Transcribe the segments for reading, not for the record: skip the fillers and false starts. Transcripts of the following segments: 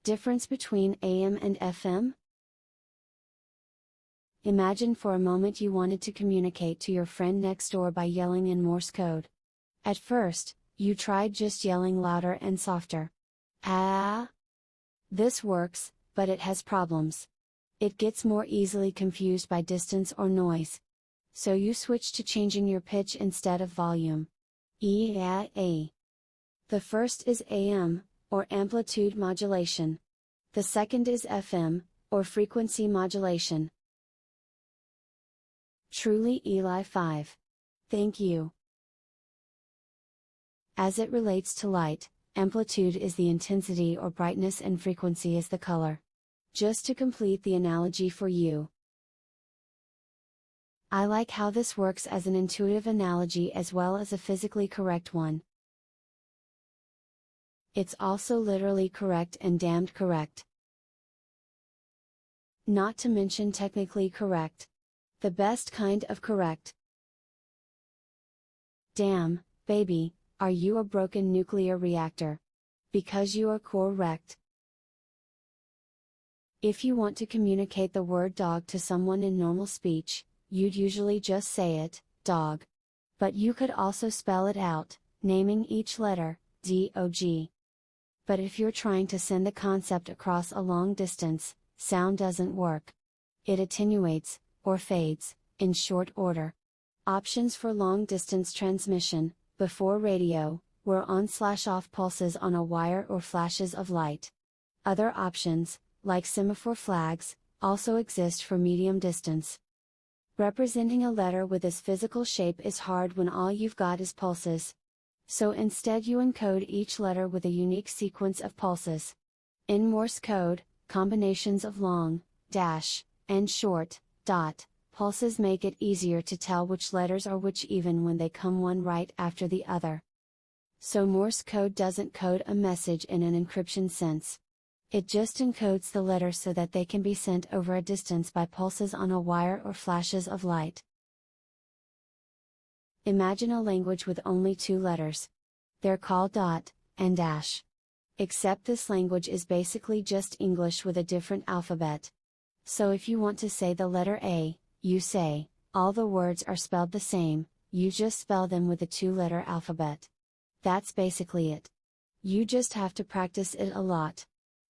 Difference between AM and FM? Imagine for a moment you wanted to communicate to your friend next door by yelling in Morse code. At first, you tried just yelling louder and softer. Ah! This works, but it has problems. It gets more easily confused by distance or noise. So you switch to changing your pitch instead of volume. The first is AM, or amplitude modulation. The second is FM, or frequency modulation. Truly Eli 5. Thank you. As it relates to light, amplitude is the intensity or brightness and frequency is the color. Just to complete the analogy for you. I like how this works as an intuitive analogy as well as a physically correct one. It's also literally correct and damned correct. Not to mention technically correct. The best kind of correct. Damn, baby, are you a broken nuclear reactor? Because you are correct. If you want to communicate the word dog to someone in normal speech, you'd usually just say it, dog. But you could also spell it out, naming each letter, dog. But if you're trying to send the concept across a long distance, sound doesn't work. It attenuates, or fades, in short order. Options for long distance transmission, before radio, were on/off pulses on a wire or flashes of light. Other options, like semaphore flags, also exist for medium distance. Representing a letter with this physical shape is hard when all you've got is pulses. So instead you encode each letter with a unique sequence of pulses. In Morse code, combinations of long, dash, and short, dot, pulses make it easier to tell which letters are which even when they come one right after the other. So Morse code doesn't code a message in an encryption sense. It just encodes the letters so that they can be sent over a distance by pulses on a wire or flashes of light. Imagine a language with only two letters. They're called dot, and dash. Except this language is basically just English with a different alphabet. So if you want to say the letter A, you say, all the words are spelled the same, you just spell them with the two-letter alphabet. That's basically it. You just have to practice it a lot.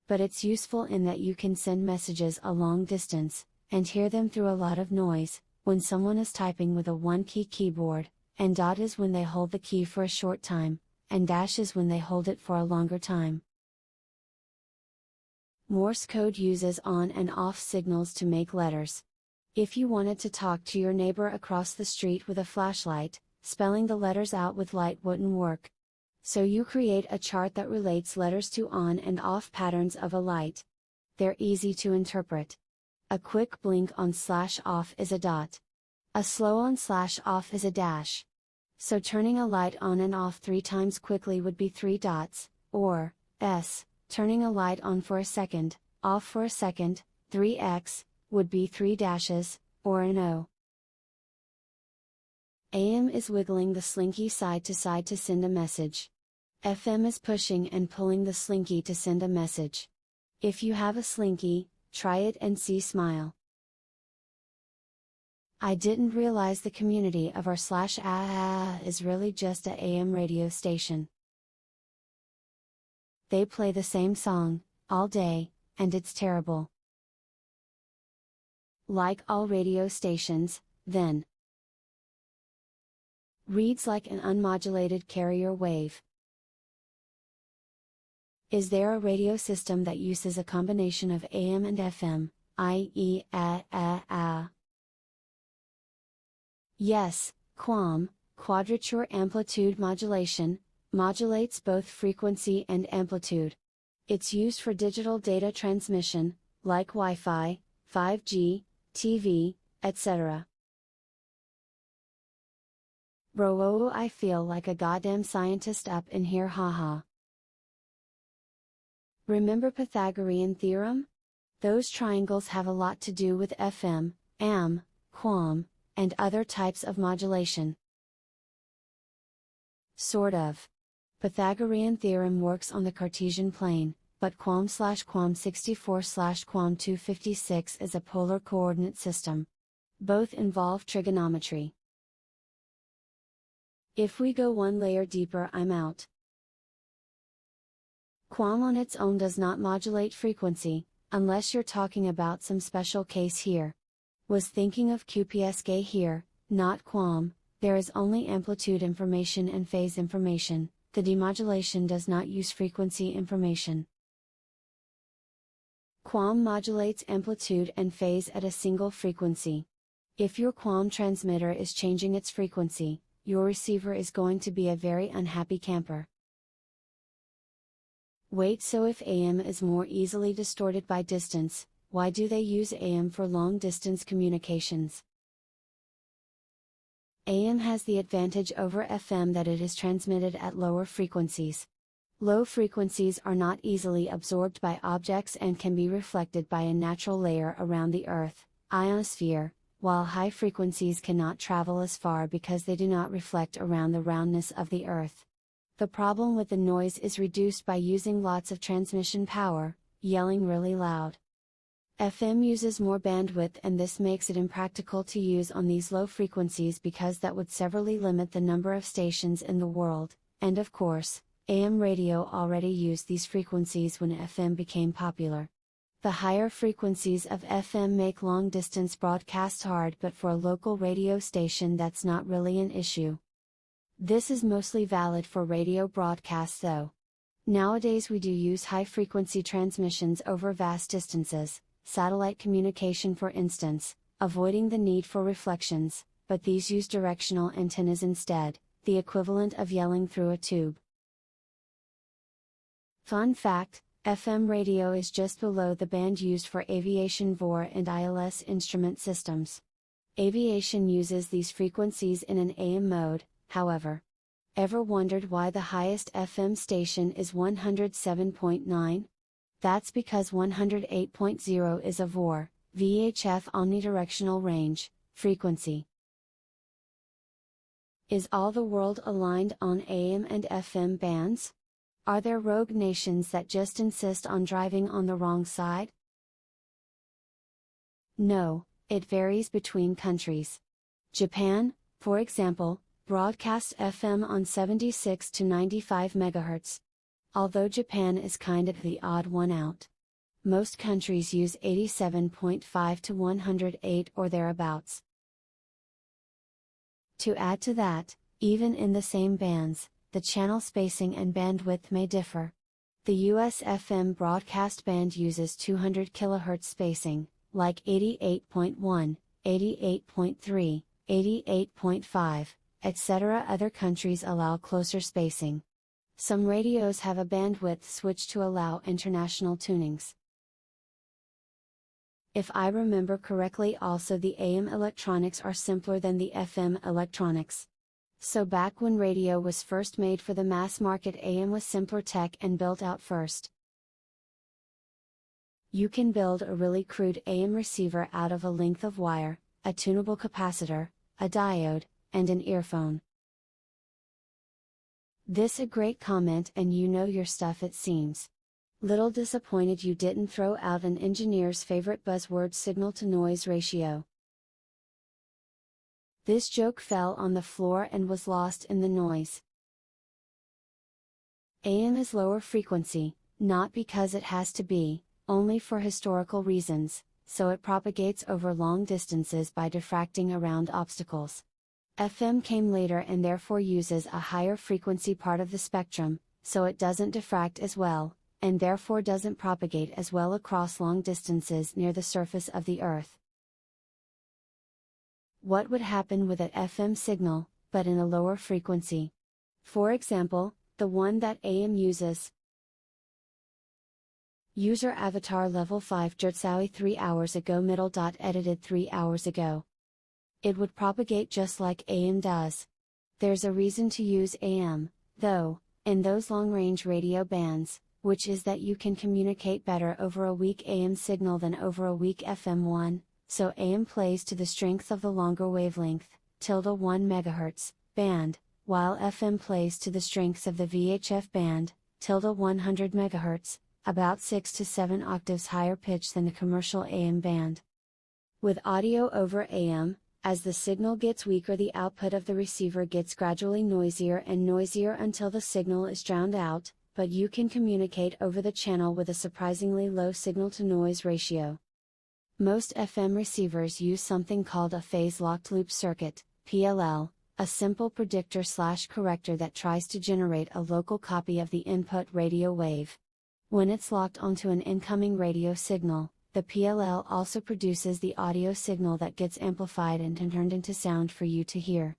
But it's useful in that you can send messages a long distance, and hear them through a lot of noise, when someone is typing with a one-key keyboard, and dot is when they hold the key for a short time, and dash is when they hold it for a longer time. Morse code uses on and off signals to make letters. If you wanted to talk to your neighbor across the street with a flashlight, spelling the letters out with light wouldn't work. So you create a chart that relates letters to on and off patterns of a light. They're easy to interpret. A quick blink on/off is a dot. A slow on/off is a dash. So turning a light on and off 3 times quickly would be 3 dots, or, s, turning a light on for a second, off for a second, 3x, would be 3 dashes, or an O. AM is wiggling the slinky side to side to send a message. FM is pushing and pulling the slinky to send a message. If you have a slinky, try it and see smile. I didn't realize the community of r/a is really just a AM radio station. They play the same song, all day, and it's terrible. Like all radio stations, then. Reads like an unmodulated carrier wave. Is there a radio system that uses a combination of AM and FM, i.e. Yes, QAM, quadrature amplitude modulation, modulates both frequency and amplitude. It's used for digital data transmission, like Wi-Fi, 5G, TV, etc. Bro, I feel like a goddamn scientist up in here, haha. Remember Pythagorean theorem? Those triangles have a lot to do with FM, AM, QAM, and other types of modulation. Sort of. Pythagorean theorem works on the Cartesian plane, but QAM/QAM64/QAM256 is a polar coordinate system. Both involve trigonometry. If we go one layer deeper, I'm out. QAM on its own does not modulate frequency, unless you're talking about some special case here. Was thinking of QPSK here, not QAM. There is only amplitude information and phase information. The demodulation does not use frequency information. QAM modulates amplitude and phase at a single frequency. If your QAM transmitter is changing its frequency, your receiver is going to be a very unhappy camper. Wait, so if AM is more easily distorted by distance, why do they use AM for long distance communications? AM has the advantage over FM that it is transmitted at lower frequencies. Low frequencies are not easily absorbed by objects and can be reflected by a natural layer around the Earth, ionosphere, while high frequencies cannot travel as far because they do not reflect around the roundness of the Earth. The problem with the noise is reduced by using lots of transmission power, yelling really loud. FM uses more bandwidth, and this makes it impractical to use on these low frequencies because that would severely limit the number of stations in the world, and of course, AM radio already used these frequencies when FM became popular. The higher frequencies of FM make long distance broadcasts hard, but for a local radio station that's not really an issue. This is mostly valid for radio broadcasts though. Nowadays we do use high frequency transmissions over vast distances, satellite communication for instance, avoiding the need for reflections, but these use directional antennas instead, the equivalent of yelling through a tube. Fun fact, FM radio is just below the band used for aviation VOR and ILS instrument systems. Aviation uses these frequencies in an AM mode, however. Ever wondered why the highest FM station is 107.9? That's because 108.0 is a VOR, VHF omnidirectional range, frequency. Is all the world aligned on AM and FM bands? Are there rogue nations that just insist on driving on the wrong side? No, it varies between countries. Japan, for example, broadcasts FM on 76 to 95 MHz. Although Japan is kind of the odd one out. Most countries use 87.5 to 108 or thereabouts. To add to that, even in the same bands, the channel spacing and bandwidth may differ. The US FM broadcast band uses 200 kHz spacing, like 88.1, 88.3, 88.5, etc. Other countries allow closer spacing. Some radios have a bandwidth switch to allow international tunings. If I remember correctly, also the AM electronics are simpler than the FM electronics. So back when radio was first made for the mass market, AM was simpler tech and built out first. You can build a really crude AM receiver out of a length of wire, a tunable capacitor, a diode, and an earphone. This a great comment, and you know your stuff it seems. Little disappointed you didn't throw out an engineer's favorite buzzword, signal to noise ratio. This joke fell on the floor and was lost in the noise. AM is lower frequency, not because it has to be, only for historical reasons, so it propagates over long distances by diffracting around obstacles. FM came later and therefore uses a higher frequency part of the spectrum, so it doesn't diffract as well, and therefore doesn't propagate as well across long distances near the surface of the Earth. What would happen with an FM signal, but in a lower frequency? For example, the one that AM uses. User avatar level 5 Jertsawi 3 hours ago middle. Edited 3 hours ago. It would propagate just like AM does. There's a reason to use AM, though, in those long-range radio bands, which is that you can communicate better over a weak AM signal than over a weak FM one. So AM plays to the strength of the longer wavelength, ~1 MHz, band, while FM plays to the strengths of the VHF band, ~100 MHz, about 6 to 7 octaves higher pitch than the commercial AM band. With audio over AM, as the signal gets weaker, the output of the receiver gets gradually noisier and noisier until the signal is drowned out, but you can communicate over the channel with a surprisingly low signal-to-noise ratio. Most FM receivers use something called a phase-locked loop circuit, PLL, a simple predictor/corrector that tries to generate a local copy of the input radio wave. When it's locked onto an incoming radio signal, the PLL also produces the audio signal that gets amplified and turned into sound for you to hear.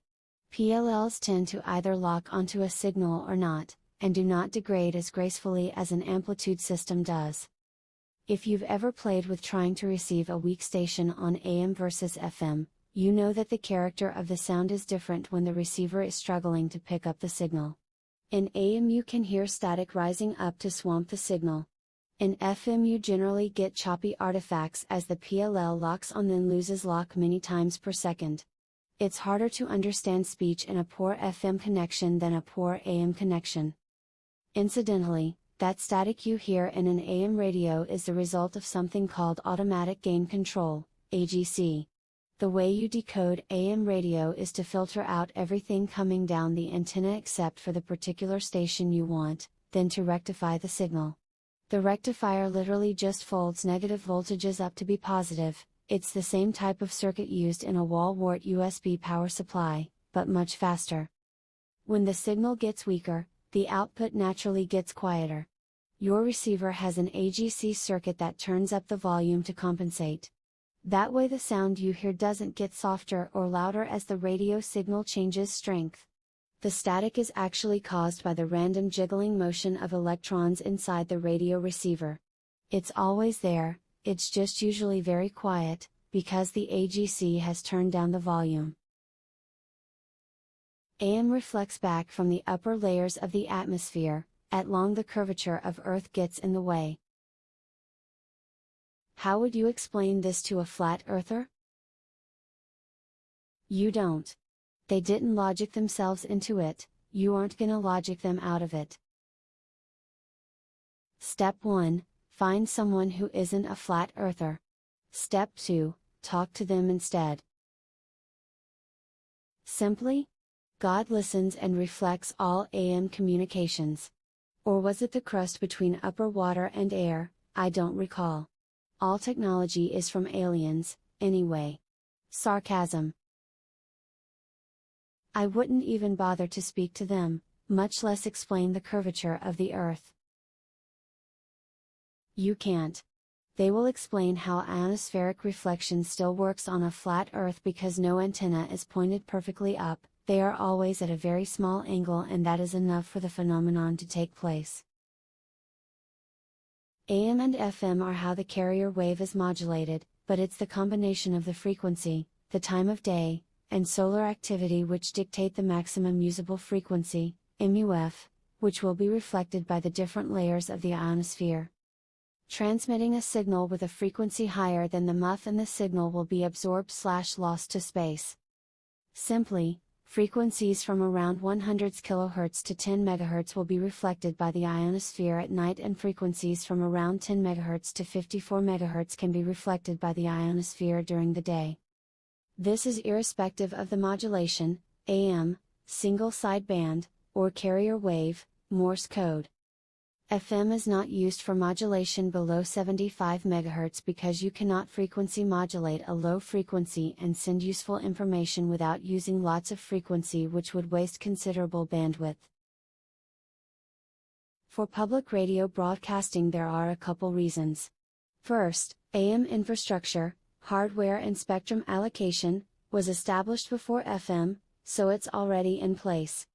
PLLs tend to either lock onto a signal or not, and do not degrade as gracefully as an amplitude system does. If you've ever played with trying to receive a weak station on AM versus FM, you know that the character of the sound is different when the receiver is struggling to pick up the signal. In AM you can hear static rising up to swamp the signal. In FM you generally get choppy artifacts as the PLL locks on then loses lock many times per second. It's harder to understand speech in a poor FM connection than a poor AM connection. Incidentally, that static you hear in an AM radio is the result of something called automatic gain control, AGC. The way you decode AM radio is to filter out everything coming down the antenna except for the particular station you want, then to rectify the signal. The rectifier literally just folds negative voltages up to be positive. It's the same type of circuit used in a wall wart USB power supply, but much faster. When the signal gets weaker, the output naturally gets quieter. Your receiver has an AGC circuit that turns up the volume to compensate. That way the sound you hear doesn't get softer or louder as the radio signal changes strength. The static is actually caused by the random jiggling motion of electrons inside the radio receiver. It's always there, it's just usually very quiet, because the AGC has turned down the volume. AM reflects back from the upper layers of the atmosphere, at long the curvature of Earth gets in the way. How would you explain this to a flat earther? You don't. They didn't logic themselves into it, you aren't gonna logic them out of it. Step 1, find someone who isn't a flat earther. Step 2, talk to them instead. Simply? God listens and reflects all AM communications. Or was it the crust between upper water and air? I don't recall. All technology is from aliens, anyway. Sarcasm. I wouldn't even bother to speak to them, much less explain the curvature of the Earth. You can't. They will explain how ionospheric reflection still works on a flat Earth because no antenna is pointed perfectly up, they are always at a very small angle, and that is enough for the phenomenon to take place. AM and FM are how the carrier wave is modulated, but it's the combination of the frequency, the time of day, and solar activity which dictate the maximum usable frequency, MUF, which will be reflected by the different layers of the ionosphere. Transmitting a signal with a frequency higher than the MUF and the signal will be absorbed/lost to space. Simply, frequencies from around 100 kHz to 10 MHz will be reflected by the ionosphere at night, and frequencies from around 10 MHz to 54 MHz can be reflected by the ionosphere during the day. This is irrespective of the modulation, AM, single sideband, or carrier wave, Morse code. FM is not used for modulation below 75 MHz because you cannot frequency modulate a low frequency and send useful information without using lots of frequency, which would waste considerable bandwidth. For public radio broadcasting there are a couple reasons. First, AM infrastructure, hardware and spectrum allocation, was established before FM, so it's already in place.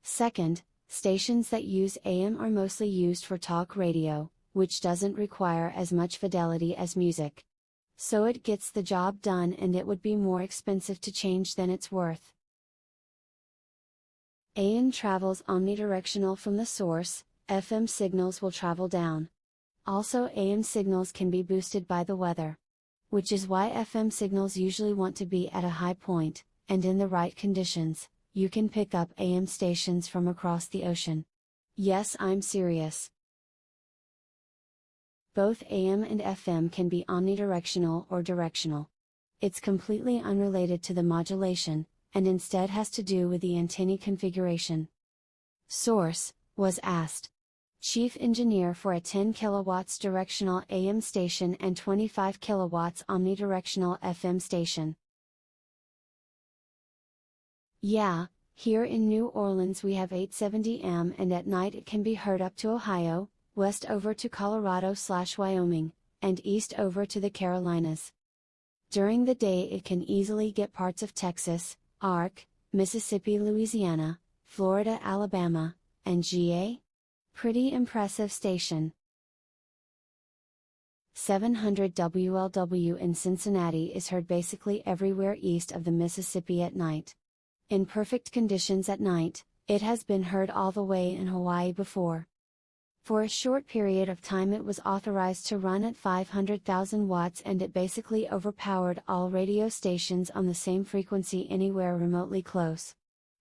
Second, stations that use AM are mostly used for talk radio, which doesn't require as much fidelity as music. So it gets the job done, and it would be more expensive to change than it's worth. AM travels omnidirectional from the source, FM signals will travel down. Also, AM signals can be boosted by the weather. Which is why FM signals usually want to be at a high point, and in the right conditions, you can pick up AM stations from across the ocean. Yes, I'm serious. Both AM and FM can be omnidirectional or directional. It's completely unrelated to the modulation, and instead has to do with the antenna configuration. Source: was asked. Chief engineer for a 10 kilowatts directional AM station and 25 kilowatts omnidirectional FM station. Yeah, here in New Orleans we have 870M and at night it can be heard up to Ohio, west over to Colorado/Wyoming, and east over to the Carolinas. During the day it can easily get parts of Texas, ARC, Mississippi, Louisiana, Florida, Alabama, and GA? Pretty impressive station. 700 WLW in Cincinnati is heard basically everywhere east of the Mississippi at night. In perfect conditions at night, it has been heard all the way in Hawaii before. For a short period of time it was authorized to run at 500,000 watts and it basically overpowered all radio stations on the same frequency anywhere remotely close.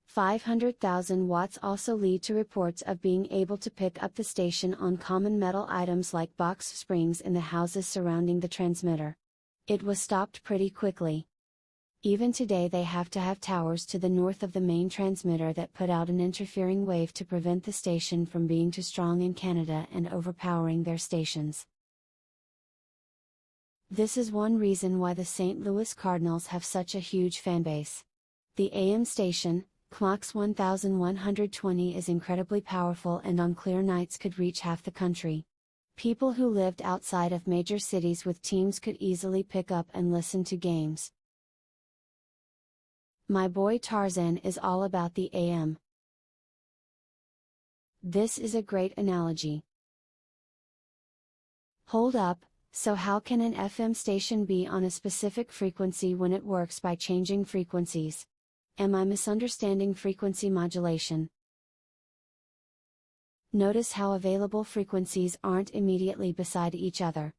500,000 watts also lead to reports of being able to pick up the station on common metal items like box springs in the houses surrounding the transmitter. It was stopped pretty quickly. Even today they have to have towers to the north of the main transmitter that put out an interfering wave to prevent the station from being too strong in Canada and overpowering their stations. This is one reason why the St. Louis Cardinals have such a huge fanbase. The AM station, KMOX 1120, is incredibly powerful and on clear nights could reach half the country. People who lived outside of major cities with teams could easily pick up and listen to games. My boy Tarzan is all about the AM. This is a great analogy. Hold up, so how can an FM station be on a specific frequency when it works by changing frequencies? Am I misunderstanding frequency modulation? Notice how available frequencies aren't immediately beside each other.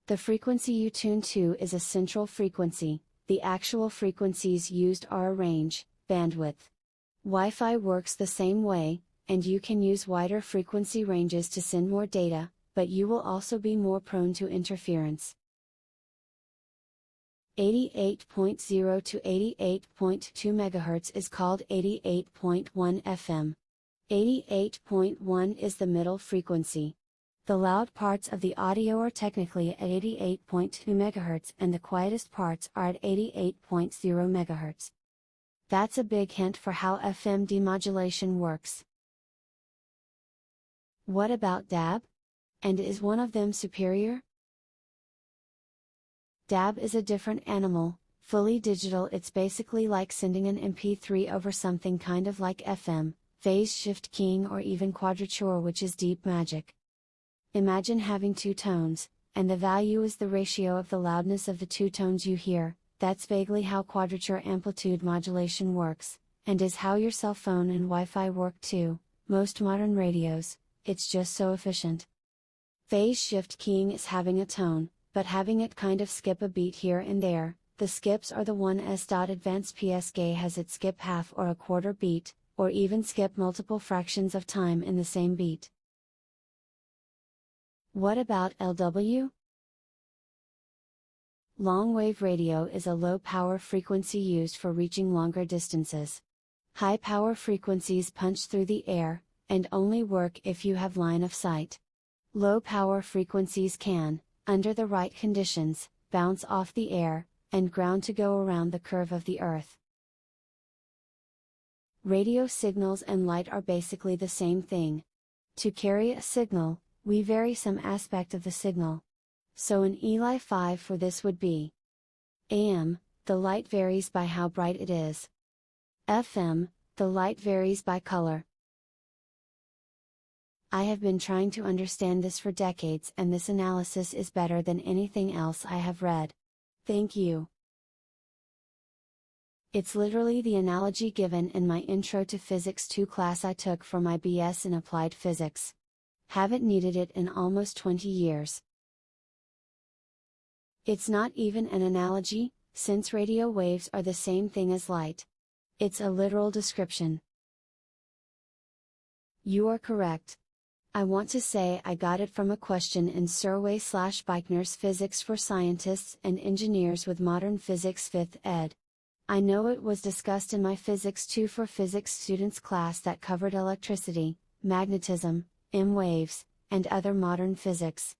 The frequency you tune to is a central frequency. The actual frequencies used are a range, bandwidth. Wi-Fi works the same way, and you can use wider frequency ranges to send more data, but you will also be more prone to interference. 88.0 to 88.2 MHz is called 88.1 FM. 88.1 is the middle frequency. The loud parts of the audio are technically at 88.2 MHz and the quietest parts are at 88.0 MHz. That's a big hint for how FM demodulation works. What about DAB? And is one of them superior? DAB is a different animal, fully digital. It's basically like sending an MP3 over something kind of like FM, phase shift keying or even quadrature, which is deep magic. Imagine having two tones, and the value is the ratio of the loudness of the two tones you hear. That's vaguely how quadrature amplitude modulation works, and is how your cell phone and Wi-Fi work too. Most modern radios, it's just so efficient. Phase shift keying is having a tone, but having it kind of skip a beat here and there. The skips are the one S. Advanced PSG has it skip half or a quarter beat, or even skip multiple fractions of time in the same beat. What about LW? Long-wave radio is a low-power frequency used for reaching longer distances. High-power frequencies punch through the air, and only work if you have line of sight. Low-power frequencies can, under the right conditions, bounce off the air, and ground to go around the curve of the Earth. Radio signals and light are basically the same thing. To carry a signal, we vary some aspect of the signal. So an Eli 5 for this would be AM, the light varies by how bright it is. FM, the light varies by color. I have been trying to understand this for decades and this analysis is better than anything else I have read. Thank you. It's literally the analogy given in my Intro to Physics 2 class I took for my BS in Applied Physics. Haven't needed it in almost 20 years. It's not even an analogy, since radio waves are the same thing as light. It's a literal description. You are correct. I want to say I got it from a question in Survey/Beichner's Physics for Scientists and Engineers with Modern Physics 5th ed. I know it was discussed in my Physics 2 for Physics students class that covered electricity, magnetism, M-waves, and other modern physics.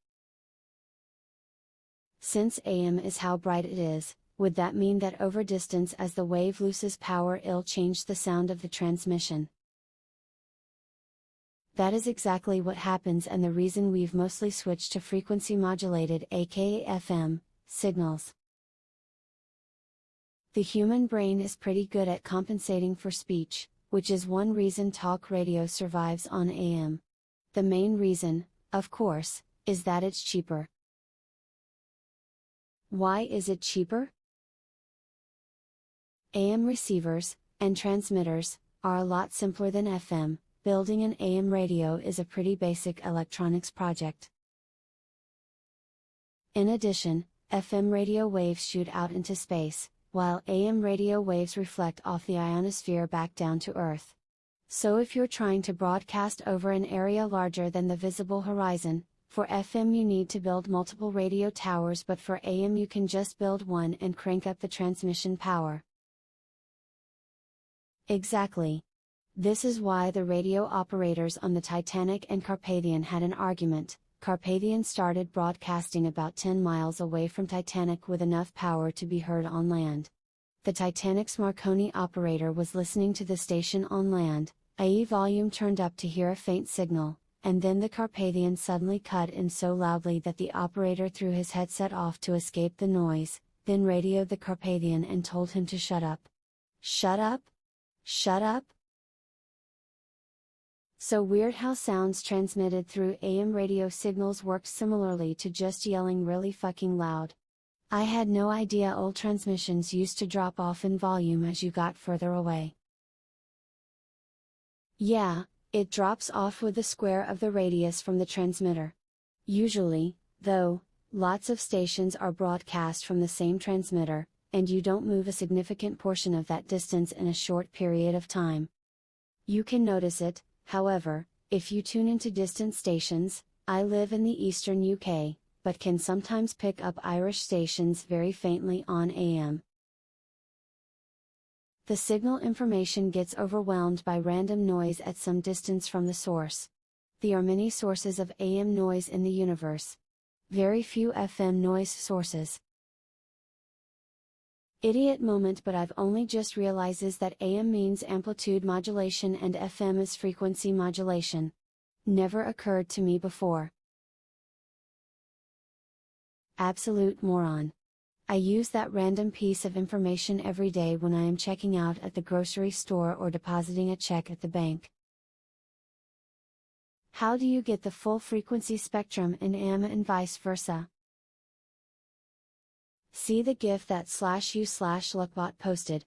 Since AM is how bright it is, would that mean that over distance as the wave loses power it'll change the sound of the transmission? That is exactly what happens and the reason we've mostly switched to frequency modulated aka FM, signals. The human brain is pretty good at compensating for speech, which is one reason talk radio survives on AM. The main reason, of course, is that it's cheaper. Why is it cheaper? AM receivers, and transmitters, are a lot simpler than FM. Building an AM radio is a pretty basic electronics project. In addition, FM radio waves shoot out into space, while AM radio waves reflect off the ionosphere back down to Earth. So if you're trying to broadcast over an area larger than the visible horizon, for FM you need to build multiple radio towers, but for AM you can just build one and crank up the transmission power. Exactly. This is why the radio operators on the Titanic and Carpathian had an argument. Carpathian started broadcasting about 10 miles away from Titanic with enough power to be heard on land. The Titanic's Marconi operator was listening to the station on land, i.e. volume turned up to hear a faint signal, and then the Carpathian suddenly cut in so loudly that the operator threw his headset off to escape the noise, then radioed the Carpathian and told him to shut up. Shut up? Shut up? So weird how sounds transmitted through AM radio signals worked similarly to just yelling really fucking loud. I had no idea old transmissions used to drop off in volume as you got further away. Yeah, it drops off with the square of the radius from the transmitter. Usually, though, lots of stations are broadcast from the same transmitter, and you don't move a significant portion of that distance in a short period of time. You can notice it, however, if you tune into distant stations. I live in the eastern UK, but can sometimes pick up Irish stations very faintly on AM. The signal information gets overwhelmed by random noise at some distance from the source. There are many sources of AM noise in the universe. Very few FM noise sources. Idiot moment, but I've only just realizes that AM means amplitude modulation and FM is frequency modulation. Never occurred to me before. Absolute moron. I use that random piece of information every day when I am checking out at the grocery store or depositing a check at the bank. How do you get the full frequency spectrum in AM and vice versa? See the GIF that /u/Luckbot posted.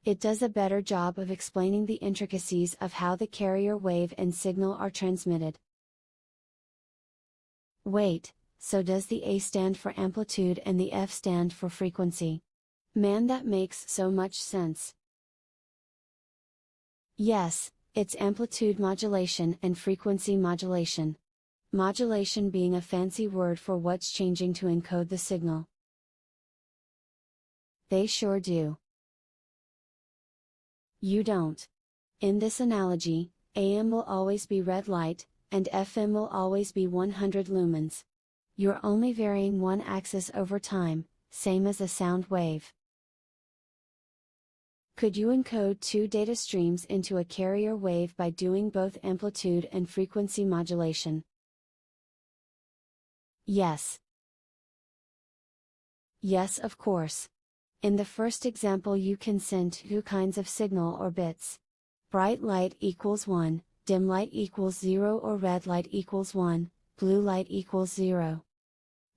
It does a better job of explaining the intricacies of how the carrier wave and signal are transmitted. Wait, so does the A stand for amplitude and the F stand for frequency? Man, that makes so much sense. Yes, it's amplitude modulation and frequency modulation. Modulation being a fancy word for what's changing to encode the signal. They sure do. You don't. In this analogy, AM will always be red light, and FM will always be 100 lumens. You're only varying one axis over time, same as a sound wave. Could you encode two data streams into a carrier wave by doing both amplitude and frequency modulation? Yes. Yes, of course. In the first example you can send two kinds of signal or bits. Bright light equals 1, dim light equals 0 or red light equals 1, blue light equals 0.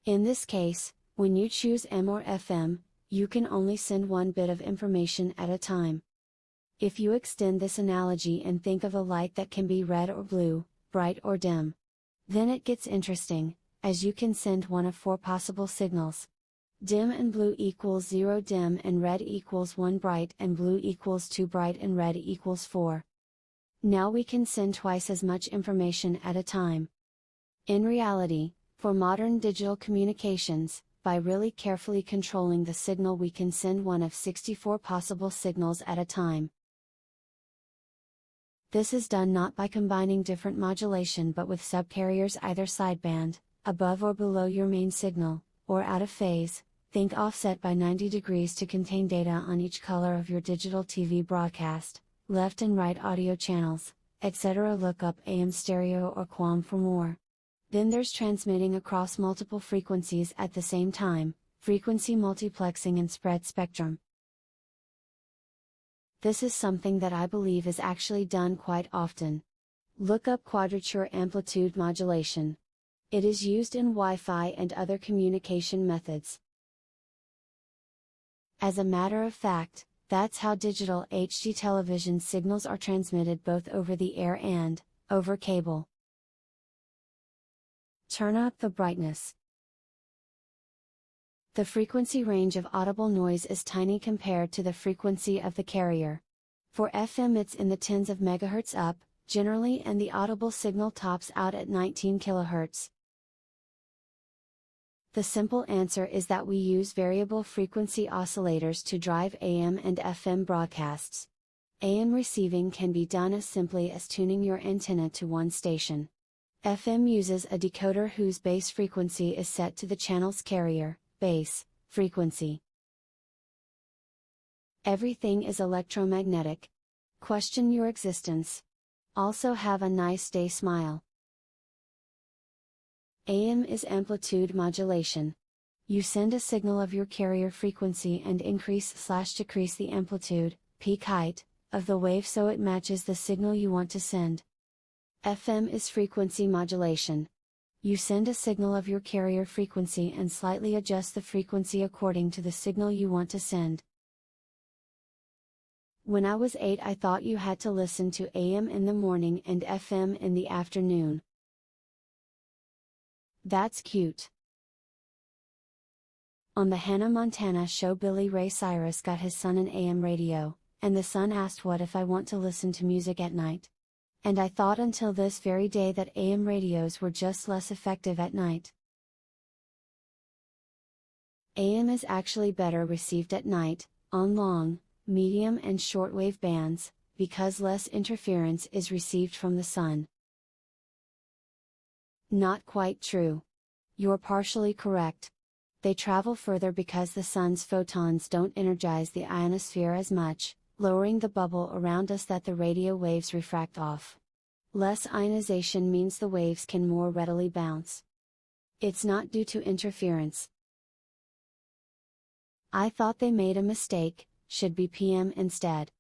In this case, when you choose AM or FM, you can only send one bit of information at a time. If you extend this analogy and think of a light that can be red or blue, bright or dim, then it gets interesting, as you can send one of four possible signals. Dim and blue equals 0 dim and red equals 1 bright and blue equals 2 bright and red equals 4. Now we can send twice as much information at a time. In reality, for modern digital communications, by really carefully controlling the signal we can send one of 64 possible signals at a time. This is done not by combining different modulation but with subcarriers either sideband, above or below your main signal, or out of phase, think offset by 90 degrees to contain data on each color of your digital TV broadcast, left and right audio channels, etc. Look up AM stereo or QAM for more. Then there's transmitting across multiple frequencies at the same time, frequency multiplexing and spread spectrum. This is something that I believe is actually done quite often. Look up quadrature amplitude modulation. It is used in Wi-Fi and other communication methods. As a matter of fact, that's how digital HD television signals are transmitted both over the air and over cable. Turn up the brightness. The frequency range of audible noise is tiny compared to the frequency of the carrier. For FM it's in the tens of megahertz up, generally, and the audible signal tops out at 19 kHz. The simple answer is that we use variable frequency oscillators to drive AM and FM broadcasts. AM receiving can be done as simply as tuning your antenna to one station. FM uses a decoder whose base frequency is set to the channel's carrier base frequency. Everything is electromagnetic. Question your existence. Also have a nice day, smile. AM is amplitude modulation. You send a signal of your carrier frequency and increase/decrease the amplitude, peak height, of the wave so it matches the signal you want to send. FM is frequency modulation. You send a signal of your carrier frequency and slightly adjust the frequency according to the signal you want to send. When I was 8, I thought you had to listen to AM in the morning and FM in the afternoon. That's cute. On the Hannah Montana show, Billy Ray Cyrus got his son an AM radio, and the son asked, "What if I want to listen to music at night?" And I thought until this very day that AM radios were just less effective at night. AM is actually better received at night, on long, medium and shortwave bands, because less interference is received from the sun. Not quite true. You're partially correct. They travel further because the sun's photons don't energize the ionosphere as much, lowering the bubble around us that the radio waves refract off. Less ionization means the waves can more readily bounce. It's not due to interference. I thought they made a mistake, should be PM instead.